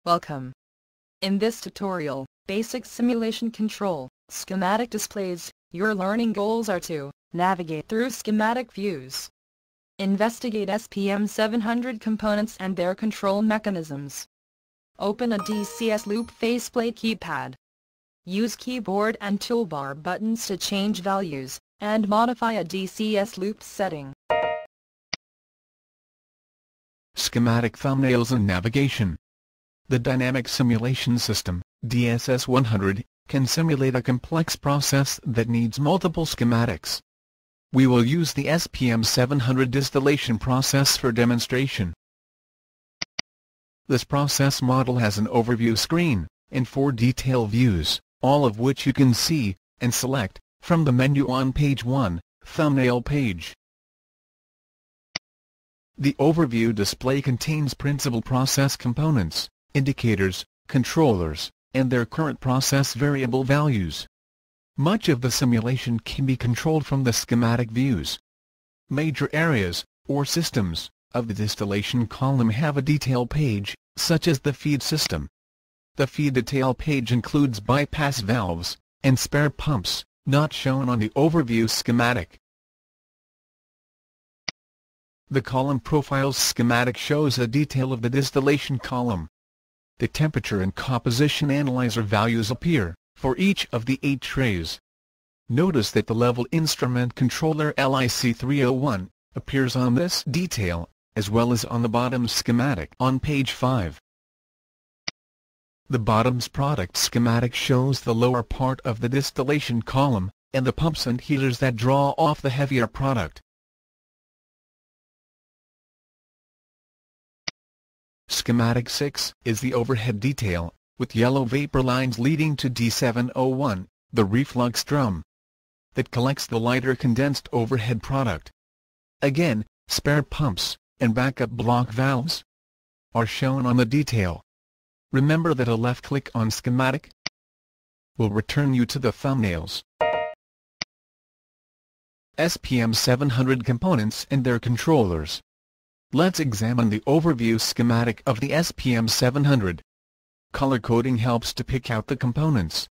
Welcome. In this tutorial, Basic Simulation Control, Schematic Displays, your learning goals are to navigate through schematic views, investigate SPM 700 components and their control mechanisms, open a DCS loop faceplate keypad, use keyboard and toolbar buttons to change values, and modify a DCS loop setting. Schematic thumbnails and navigation. The Dynamic Simulation System, DSS 100, can simulate a complex process that needs multiple schematics. We will use the SPM 700 distillation process for demonstration. This process model has an overview screen, and 4 detail views, all of which you can see, and select, from the menu on page 1, Thumbnail page. The overview display contains principal process components, indicators, controllers, and their current process variable values. Much of the simulation can be controlled from the schematic views. Major areas, or systems, of the distillation column have a detail page, such as the feed system. The feed detail page includes bypass valves, and spare pumps, not shown on the overview schematic. The column profiles schematic shows a detail of the distillation column. The temperature and composition analyzer values appear, for each of the 8 trays. Notice that the level instrument controller LIC301 appears on this detail, as well as on the bottom schematic on page 5. The bottom's product schematic shows the lower part of the distillation column, and the pumps and heaters that draw off the heavier product. Schematic 6 is the overhead detail, with yellow vapor lines leading to D701, the reflux drum that collects the lighter condensed overhead product. Again, spare pumps, and backup block valves are shown on the detail. Remember that a left click on schematic will return you to the thumbnails. SPM 700 components and their controllers. Let's examine the overview schematic of the SPM 700. Color coding helps to pick out the components.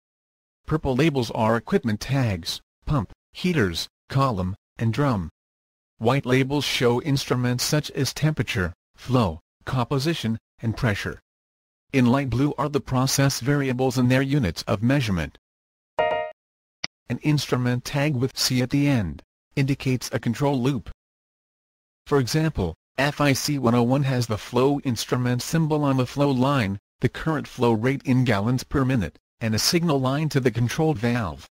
Purple labels are equipment tags, pump, heaters, column, and drum. White labels show instruments such as temperature, flow, composition, and pressure. In light blue are the process variables and their units of measurement. An instrument tag with C at the end indicates a control loop. For example, FIC 101 has the flow instrument symbol on the flow line, the current flow rate in gallons per minute, and a signal line to the controlled valve.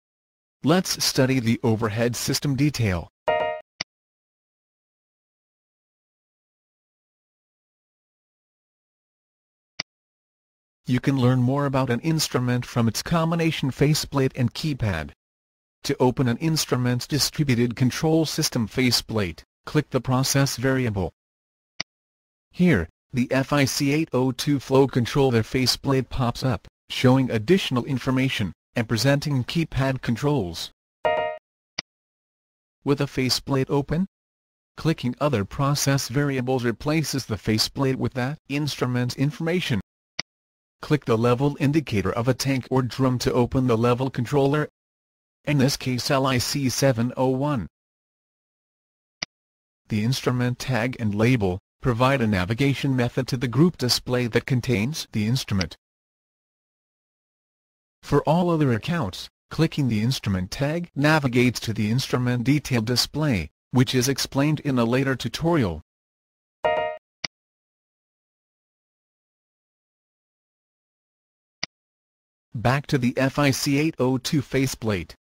Let's study the overhead system detail. You can learn more about an instrument from its combination faceplate and keypad. To open an instrument's distributed control system faceplate, click the process variable. Here, the FIC802 flow controller faceplate pops up, showing additional information, and presenting keypad controls. With a faceplate open, clicking other process variables replaces the faceplate with that instrument's information. Click the level indicator of a tank or drum to open the level controller, in this case LIC701. The instrument tag and label provide a navigation method to the group display that contains the instrument. For all other accounts, clicking the instrument tag navigates to the instrument detail display, which is explained in a later tutorial. Back to the FIC802 faceplate.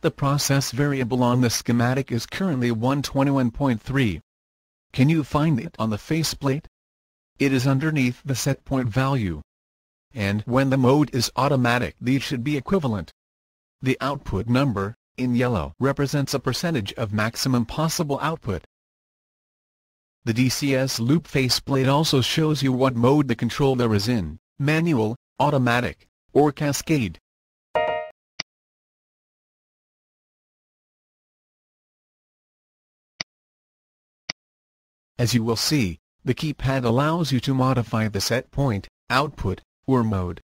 The process variable on the schematic is currently 121.3. Can you find it on the faceplate? It is underneath the setpoint value. And when the mode is automatic, these should be equivalent. The output number, in yellow, represents a percentage of maximum possible output. The DCS loop faceplate also shows you what mode the controller is in, manual, automatic, or cascade. As you will see, The keypad allows you to modify the set point, output, or mode.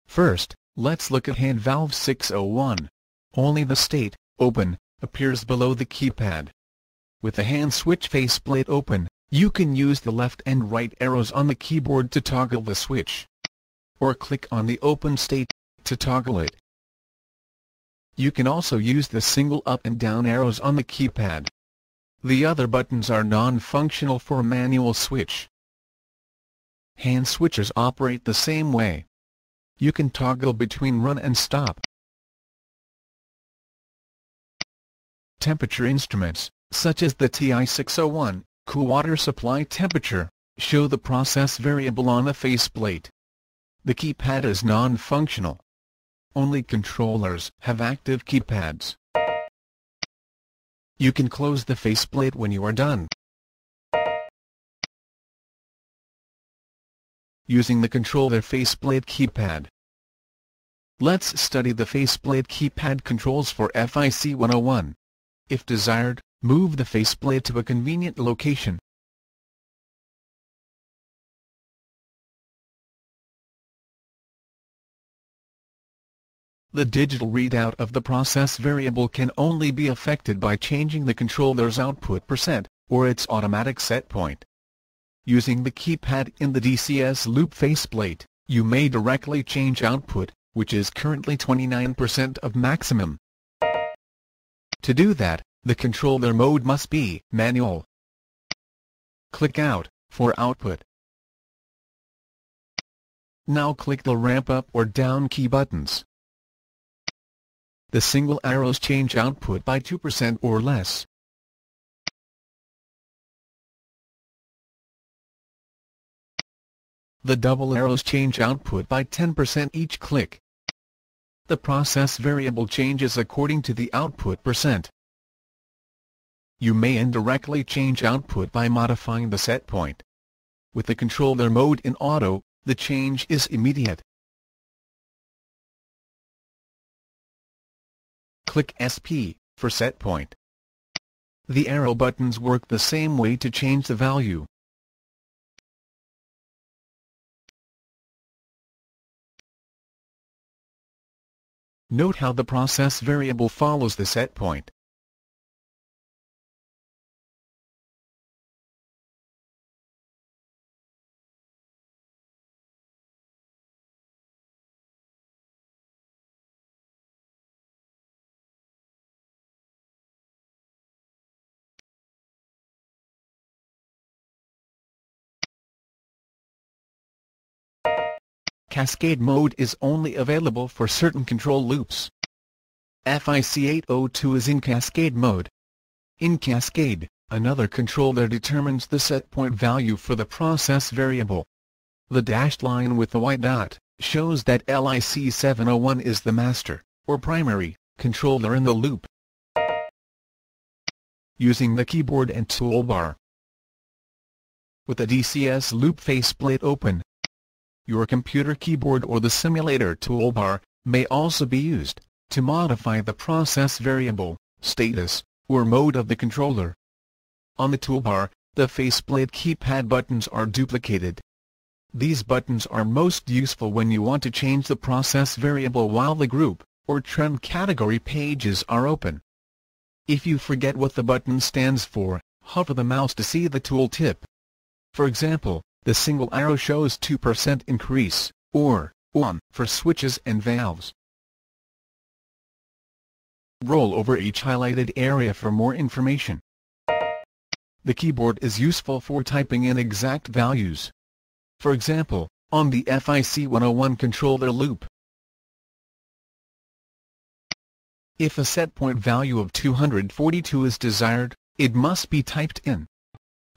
First, let's look at hand valve 601. Only the state, open, appears below the keypad. With the hand switch faceplate open, you can use the left and right arrows on the keyboard to toggle the switch. Or click on the open state to toggle it. You can also use the single up and down arrows on the keypad. The other buttons are non-functional for a manual switch. Hand switchers operate the same way. You can toggle between run and stop. Temperature instruments, such as the TI-601, cool water supply temperature, show the process variable on the faceplate. The keypad is non-functional. Only controllers have active keypads. You can close the faceplate when you are done. Using the controller faceplate keypad. Let's study the faceplate keypad controls for FIC 101. If desired, move the faceplate to a convenient location. The digital readout of the process variable can only be affected by changing the controller's output %, or its automatic set point. Using the keypad in the DCS loop faceplate, you may directly change output, which is currently 29% of maximum. To do that, the controller mode must be manual. Click Out for output. Now click the ramp up or down key buttons. The single arrows change output by 2% or less. The double arrows change output by 10% each click. The process variable changes according to the output %. You may indirectly change output by modifying the set point. With the controller mode in auto, the change is immediate. Click SP for set point. The arrow buttons work the same way to change the value. Note how the process variable follows the set point. Cascade mode is only available for certain control loops. FIC 802 is in Cascade mode. In Cascade, another controller determines the set point value for the process variable. The dashed line with the white dot shows that LIC 701 is the master, or primary, controller in the loop. Using the keyboard and toolbar. With the DCS loop faceplate open, your computer keyboard or the simulator toolbar may also be used to modify the process variable, status, or mode of the controller. On the toolbar, the faceplate keypad buttons are duplicated. These buttons are most useful when you want to change the process variable while the group or trend category pages are open. If you forget what the button stands for, hover the mouse to see the tooltip. For example, the single arrow shows 2% increase, or 1 for switches and valves. Roll over each highlighted area for more information. The keyboard is useful for typing in exact values. For example, on the FIC 101 controller loop. If a set point value of 242 is desired, it must be typed in.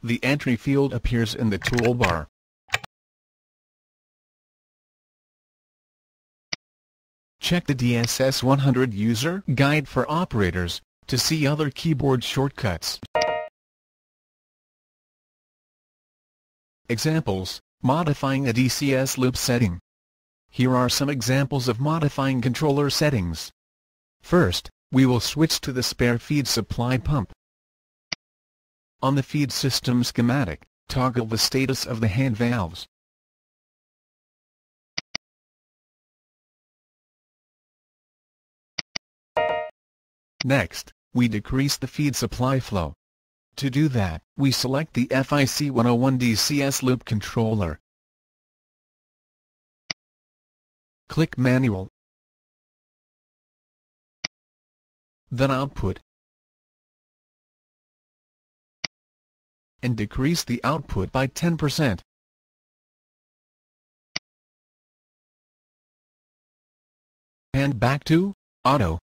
The entry field appears in the toolbar. Check the DSS 100 user guide for operators to see other keyboard shortcuts. Examples: modifying a DCS loop setting. Here are some examples of modifying controller settings. First, we will switch to the spare feed supply pump. On the feed system schematic, Toggle the status of the hand valves. Next, we decrease the feed supply flow. To do that, we select the FIC 101 DCS loop controller. Click Manual. Then Output. And decrease the output by 10%. And back to Auto.